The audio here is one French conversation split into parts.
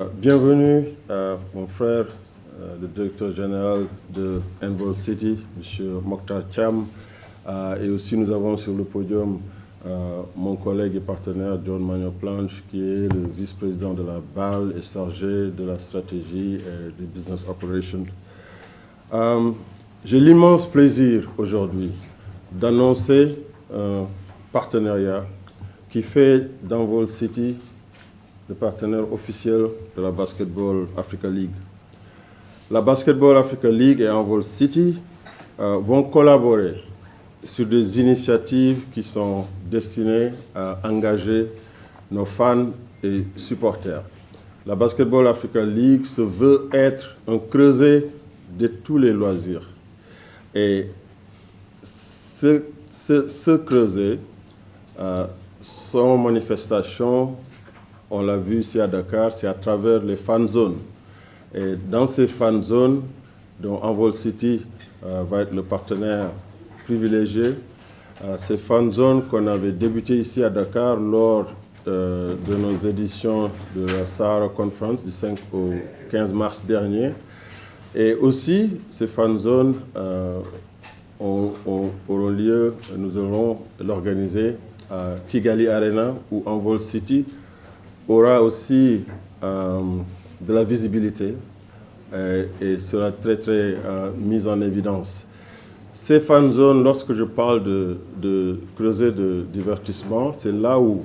Bienvenue à mon frère, le directeur général de Envol City, M. Mokhtar Cham. Et aussi nous avons sur le podium mon collègue et partenaire John Magno-Planche, qui est le vice-président de la BAL et chargé de la stratégie et du business operation. J'ai l'immense plaisir aujourd'hui d'annoncer un partenariat qui fait d'Envol City le partenaire officiel de la Basketball Africa League. La Basketball Africa League et Envol City vont collaborer sur des initiatives qui sont destinées à engager nos fans et supporters. La Basketball Africa League se veut être un creuset de tous les loisirs. Et ce creuset, son manifestation, on l'a vu ici à Dakar, c'est à travers les fan zones. Et dans ces fan zones, dont Envol City va être le partenaire privilégié, ces fan zones qu'on avait débutées ici à Dakar lors de nos éditions de la Sahara Conference du 5 au 15 mars dernier. Et aussi, ces fan zones auront lieu, nous allons l'organiser à Kigali Arena où Envol City aura aussi de la visibilité et sera très mise en évidence. Ces fan zones, lorsque je parle de creuset de divertissement, c'est là où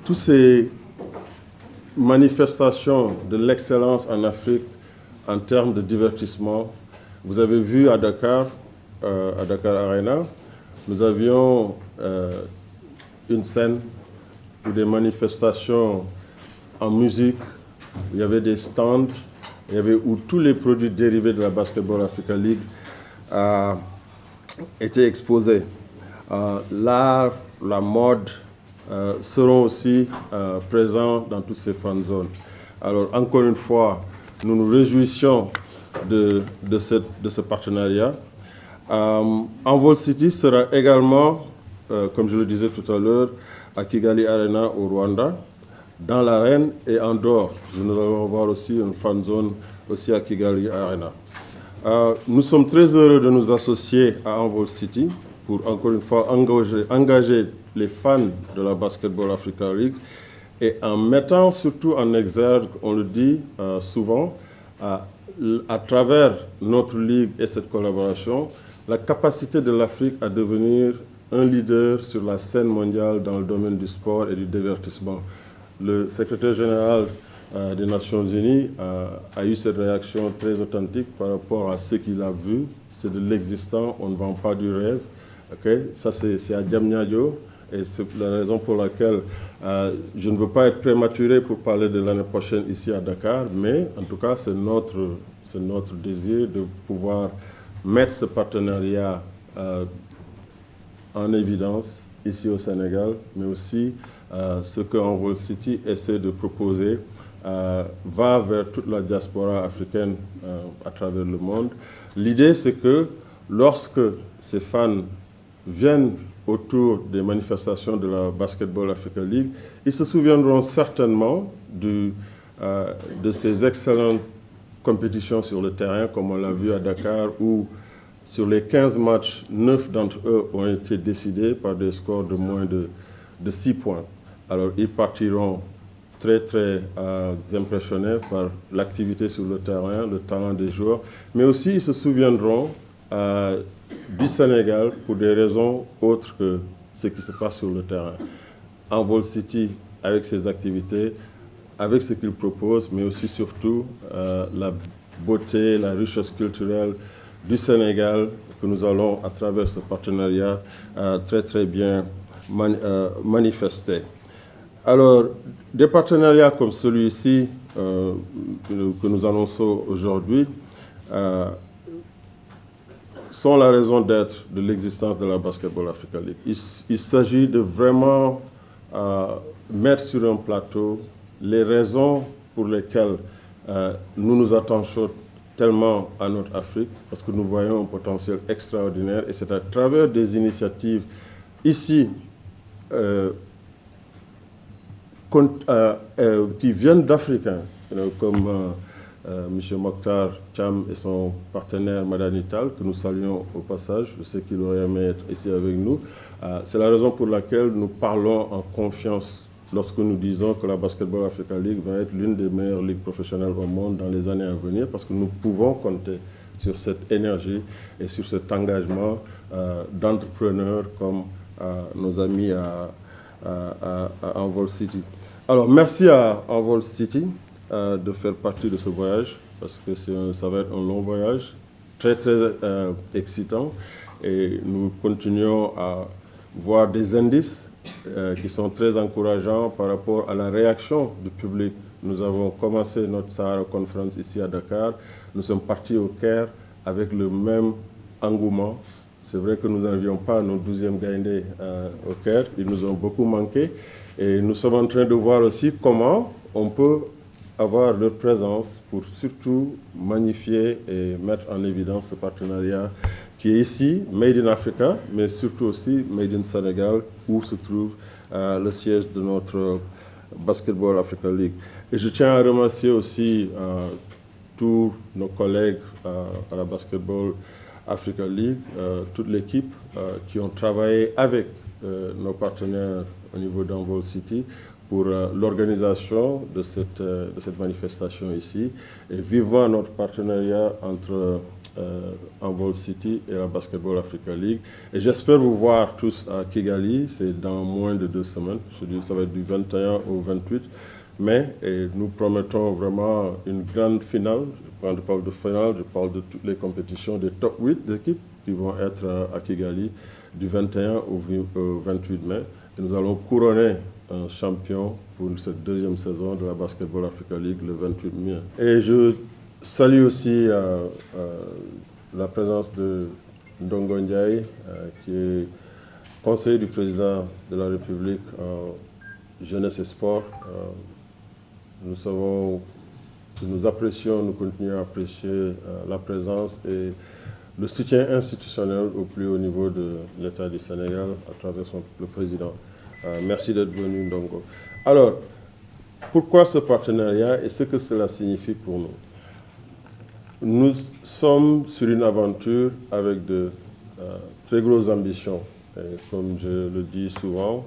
toutes ces manifestations de l'excellence en Afrique en termes de divertissement, vous avez vu à Dakar Arena, nous avions une scène ou des manifestations en musique, il y avait des stands, où tous les produits dérivés de la Basketball Africa League étaient exposés. L'art, la mode seront aussi présents dans toutes ces fan zones. Alors, encore une fois, nous nous réjouissons de ce partenariat. Envol City sera également, comme je le disais tout à l'heure, à Kigali Arena au Rwanda, dans l'arène et en dehors. Nous allons avoir aussi une fan zone aussi à Kigali Arena. Nous sommes très heureux de nous associer à Envol City pour, encore une fois, engager les fans de la Basketball Africa League et en mettant surtout en exergue, on le dit souvent, à travers notre ligue et cette collaboration, la capacité de l'Afrique à devenir un leader sur la scène mondiale dans le domaine du sport et du divertissement. Le secrétaire général des Nations Unies a eu cette réaction très authentique par rapport à ce qu'il a vu. C'est de l'existant, on ne vend pas du rêve. Okay? Ça, c'est à Diamniadio. Et c'est la raison pour laquelle je ne veux pas être prématuré pour parler de l'année prochaine ici à Dakar, mais en tout cas, c'est notre désir de pouvoir mettre ce partenariat en évidence ici au Sénégal, mais aussi ce que Envol City essaie de proposer va vers toute la diaspora africaine à travers le monde. L'idée, c'est que lorsque ces fans viennent autour des manifestations de la Basketball Africa League, ils se souviendront certainement de ces excellentes compétitions sur le terrain, comme on l'a vu à Dakar, où sur les 15 matchs, 9 d'entre eux ont été décidés par des scores de moins de 6 points. Alors, ils partiront très impressionnés par l'activité sur le terrain, le talent des joueurs, mais aussi ils se souviendront du Sénégal pour des raisons autres que ce qui se passe sur le terrain. Envol City, avec ses activités, avec ce qu'il propose, mais aussi surtout la beauté, la richesse culturelle du Sénégal que nous allons, à travers ce partenariat, très bien manifester. Alors, des partenariats comme celui-ci que nous annonçons aujourd'hui sont la raison d'être de l'existence de la Basketball Africa League. Il s'agit de vraiment mettre sur un plateau les raisons pour lesquelles nous nous attachons tellement à notre Afrique, parce que nous voyons un potentiel extraordinaire, et c'est à travers des initiatives ici qui viennent d'Africains, comme M. Mokhtar Cham et son partenaire Madanital, que nous saluons au passage. Je sais qu'il aurait aimé être ici avec nous. C'est la raison pour laquelle nous parlons en confiance lorsque nous disons que la Basketball Africa League va être l'une des meilleures ligues professionnelles au monde dans les années à venir, parce que nous pouvons compter sur cette énergie et sur cet engagement d'entrepreneurs comme nos amis à Envol City. Alors, merci à Envol City de faire partie de ce voyage, parce que ça va être un long voyage, très excitant, et nous continuons à voir des indices qui sont très encourageants par rapport à la réaction du public. Nous avons commencé notre Sahara Conference ici à Dakar, nous sommes partis au Caire avec le même engouement. C'est vrai que nous n'avions pas nos 12e Gaïndé au Caire, ils nous ont beaucoup manqué, et nous sommes en train de voir aussi comment on peut avoir leur présence pour surtout magnifier et mettre en évidence ce partenariat qui est ici, Made in Africa, mais surtout aussi Made in Sénégal, où se trouve le siège de notre Basketball Africa League. Et je tiens à remercier aussi tous nos collègues à la Basketball Africa League, toute l'équipe qui ont travaillé avec nos partenaires au niveau d'Envol City pour l'organisation de cette manifestation ici, et vivement notre partenariat entre Envol City et la Basketball Africa League. Et j'espère vous voir tous à Kigali, c'est dans moins de 2 semaines, je dis, ça va être du 21 au 28 mai, et nous promettons vraiment une grande finale. Quand je parle de finale, je parle de toutes les compétitions des top 8 équipes qui vont être à Kigali du 21 au 28 mai. Et nous allons couronner un champion pour cette 2e saison de la Basketball Africa League le 28 mai. Et je salue aussi la présence de Ndongo Ndiaye, qui est conseiller du président de la République en jeunesse et sport. Nous savons que nous apprécions, nous continuons à apprécier la présence et le soutien institutionnel au plus haut niveau de l'État du Sénégal à travers le président. Merci d'être venu, Ndongo. Alors, pourquoi ce partenariat et ce que cela signifie pour nous? Nous sommes sur une aventure avec de très grosses ambitions. Et comme je le dis souvent,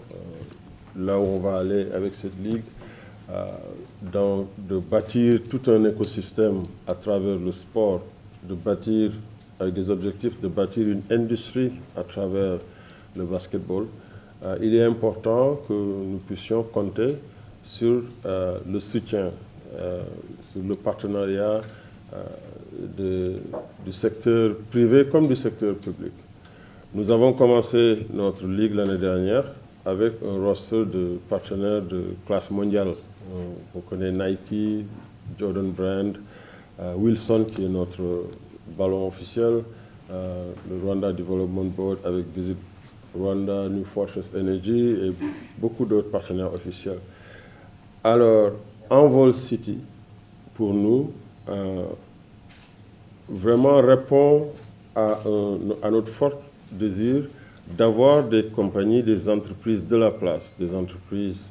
là où on va aller avec cette ligue, de bâtir tout un écosystème à travers le sport, de bâtir avec des objectifs, de bâtir une industrie à travers le basketball. Il est important que nous puissions compter sur le soutien, sur le partenariat du secteur privé comme du secteur public. Nous avons commencé notre ligue l'année dernière avec un roster de partenaires de classe mondiale. On connaît Nike, Jordan Brand, Wilson qui est notre ballon officiel, le Rwanda Development Board avec Visit Rwanda, New Fortress Energy et beaucoup d'autres partenaires officiels. Alors, Envol City, pour nous, vraiment répond à notre fort désir d'avoir des compagnies, des entreprises de la place, des entreprises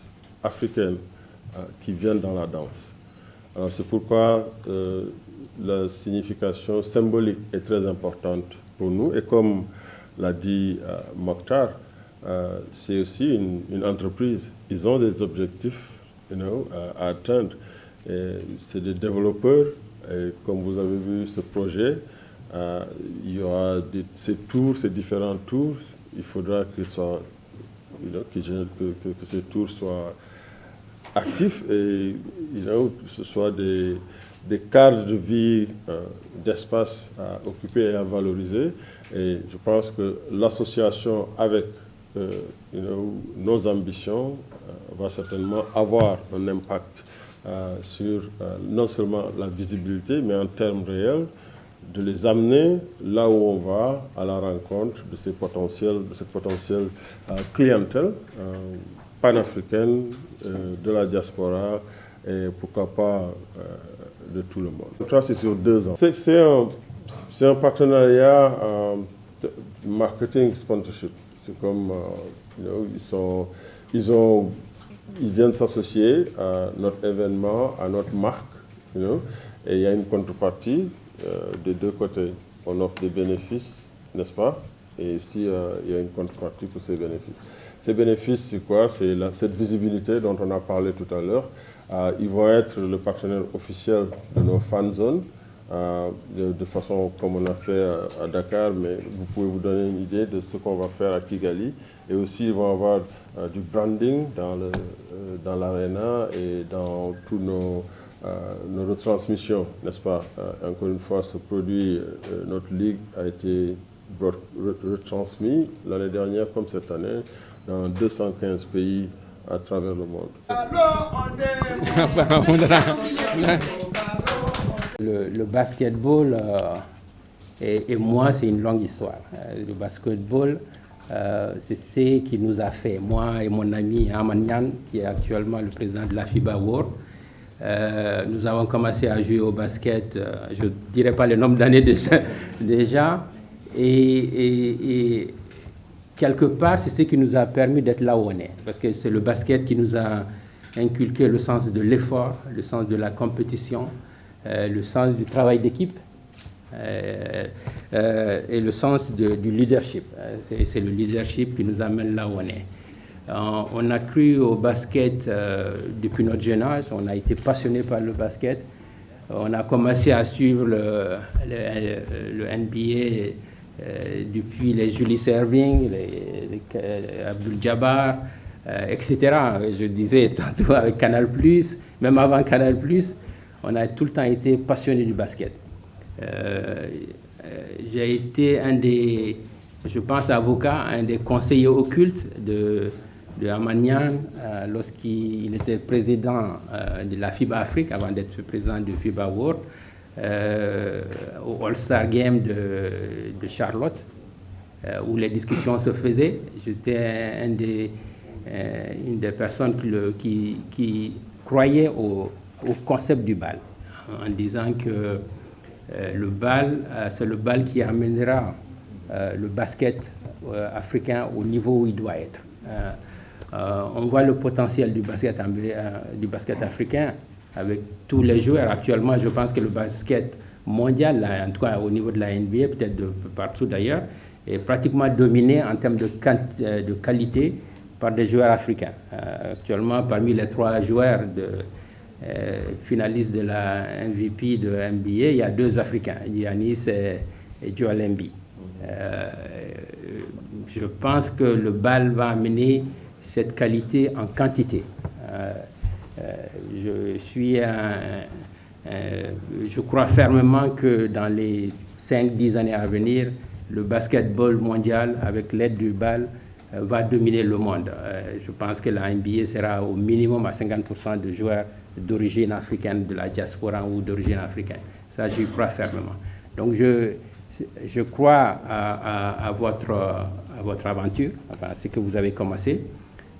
africaines qui viennent dans la danse. Alors c'est pourquoi la signification symbolique est très importante pour nous. Et comme l'a dit Mokhtar, c'est aussi une entreprise. Ils ont des objectifs à atteindre. C'est des développeurs. Et comme vous avez vu ce projet, il y aura ces tours, ces différents tours. Il faudra que ces tours soient actifs et que ce soit des cadres de vie, d'espace à occuper et à valoriser. Et je pense que l'association avec nos ambitions va certainement avoir un impact sur non seulement la visibilité, mais en termes réels, de les amener là où on va à la rencontre de cette potentielle clientèle panafricaine, de la diaspora et pourquoi pas de tout le monde. Ça, c'est sur 2 ans. C'est un partenariat marketing sponsorship. C'est comme, ils ont ils viennent s'associer à notre événement, à notre marque, et il y a une contrepartie des deux côtés. On offre des bénéfices, n'est-ce pas? Et ici, il y a une contrepartie pour ces bénéfices. Ces bénéfices, c'est quoi? C'est cette visibilité dont on a parlé tout à l'heure. Ils vont être le partenaire officiel de nos fan zones, de façon comme on a fait à Dakar, mais vous pouvez vous donner une idée de ce qu'on va faire à Kigali. Et aussi, ils vont avoir du branding dans l'arena et dans tous nos retransmissions, n'est-ce pas? Encore une fois, ce produit, notre ligue a été retransmis l'année dernière comme cette année dans 215 pays à travers le monde. Le basketball et moi, c'est une longue histoire. Le basketball, c'est ce qui nous a fait, moi et mon ami Amanyan, qui est actuellement le président de la FIBA World. Nous avons commencé à jouer au basket, je ne dirais pas le nombre d'années déjà. Et quelque part, c'est ce qui nous a permis d'être là où on est. Parce que c'est le basket qui nous a inculqué le sens de l'effort, le sens de la compétition, le sens du travail d'équipe et le sens du leadership. C'est le leadership qui nous amène là où on est. On a cru au basket depuis notre jeune âge, on a été passionné par le basket. On a commencé à suivre le NBA depuis les Julius Erving, les Abdul-Jabbar, etc. Je disais tantôt avec Canal+, même avant Canal+, on a tout le temps été passionné du basket. J'ai été je pense, avocat, un des conseillers occultes de Amanyan lorsqu'il était président de la FIBA Afrique, avant d'être président de FIBA World, au All-Star Game de Charlotte, où les discussions se faisaient. J'étais une des personnes qui croyait au concept du bal, en disant que le bal, c'est le bal qui amènera le basket africain au niveau où il doit être. On voit le potentiel du basket africain avec tous les joueurs. Actuellement, je pense que le basket mondial, en tout cas au niveau de la NBA, peut-être de partout d'ailleurs, est pratiquement dominé en termes de qualité par des joueurs africains. Actuellement, parmi les 3 joueurs finalistes de la MVP de NBA, il y a 2 Africains, Giannis et Joel Embiid. Je pense que le BAL va amener cette qualité en quantité. Je crois fermement que dans les 5-10 années à venir, le basketball mondial, avec l'aide du BAL, va dominer le monde. Je pense que la NBA sera au minimum à 50% de joueurs d'origine africaine, de la diaspora ou d'origine africaine. Ça, j'y crois fermement. Donc, je crois à votre aventure, enfin, ce que vous avez commencé.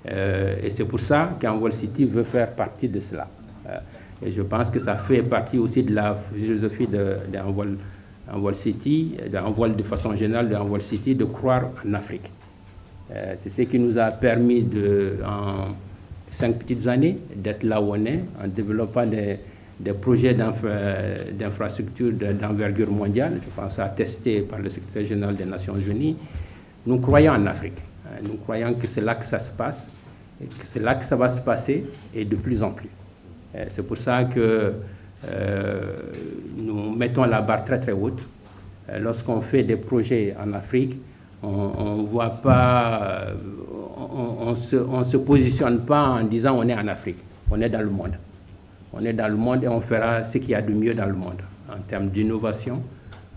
Et c'est pour ça qu'Envol City veut faire partie de cela. Et je pense que ça fait partie aussi de la philosophie d'Envol City, d'Envol de façon générale, d'Envol City, de croire en Afrique. C'est ce qui nous a permis, en 5 petites années, d'être là où on est, en développant des projets d'infrastructures d'envergure mondiale. Je pense à tester par le secrétaire général des Nations Unies. Nous croyons en Afrique. Nous croyons que c'est là que ça se passe, et que c'est là que ça va se passer, et de plus en plus. C'est pour ça que nous mettons la barre très très haute. Lorsqu'on fait des projets en Afrique, on voit pas, on se positionne pas en disant on est en Afrique, on est dans le monde. On est dans le monde et on fera ce qu'il y a de mieux dans le monde, en termes d'innovation,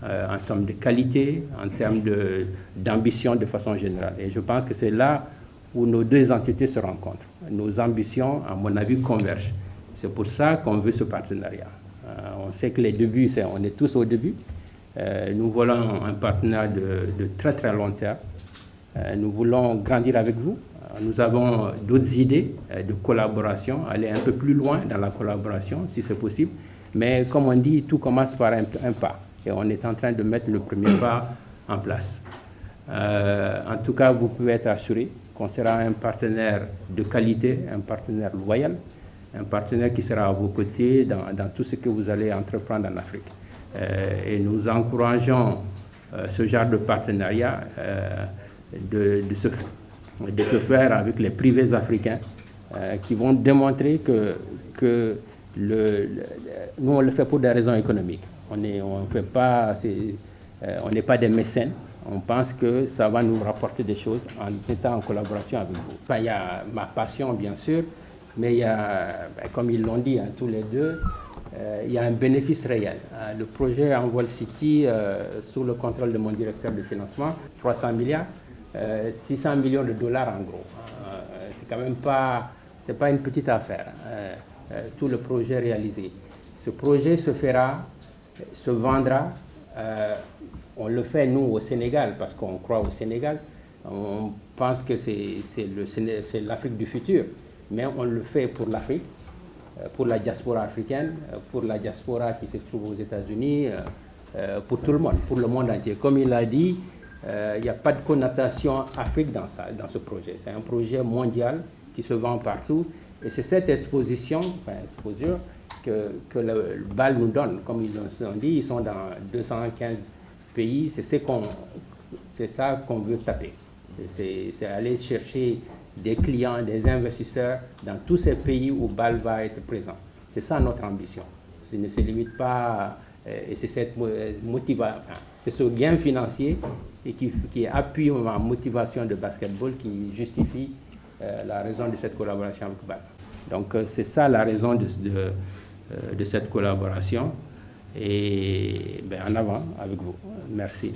en termes de qualité, en termes d'ambition de façon générale. Et je pense que c'est là où nos 2 entités se rencontrent. Nos ambitions, à mon avis, convergent. C'est pour ça qu'on veut ce partenariat. On sait que les débuts, on est tous au début. Nous voulons un partenariat de très très long terme. Nous voulons grandir avec vous. Nous avons d'autres idées de collaboration, aller un peu plus loin dans la collaboration, si c'est possible. Mais comme on dit, tout commence par un pas. Et on est en train de mettre le premier pas en place. En tout cas, vous pouvez être assurés qu'on sera un partenaire de qualité, un partenaire loyal, un partenaire qui sera à vos côtés dans tout ce que vous allez entreprendre en Afrique. Et nous encourageons ce genre de partenariat de se faire avec les privés africains qui vont démontrer que nous, on le fait pour des raisons économiques. On n'est pas des mécènes. On pense que ça va nous rapporter des choses en étant en collaboration avec vous. Enfin, il y a ma passion, bien sûr, mais il y a, comme ils l'ont dit, tous les deux, il y a un bénéfice réel. Le projet Envol City, sous le contrôle de mon directeur de financement, 300 milliards, 600 millions de dollars en gros. C'est quand même pas une petite affaire, tout le projet réalisé. Ce projet se fera, se vendra. On le fait, nous, au Sénégal, parce qu'on croit au Sénégal. On pense que c'est l'Afrique du futur, mais on le fait pour l'Afrique, pour la diaspora africaine, pour la diaspora qui se trouve aux États-Unis, pour tout le monde, pour le monde entier. Comme il a dit, il n'y a pas de connotation Afrique dans ce projet. C'est un projet mondial qui se vend partout. Et c'est cette exposition que le BAL nous donne. Comme ils l'ont dit, ils sont dans 215 pays. C'est ça qu'on veut taper. C'est aller chercher des clients, des investisseurs dans tous ces pays où BAL va être présent. C'est ça notre ambition. Ça ne se limite pas, et c'est cette motivation, c'est ce gain financier et qui appuie ma motivation de basketball qui justifie la raison de cette collaboration avec BAL. Donc c'est ça la raison de cette collaboration. Et en avant avec vous. Merci.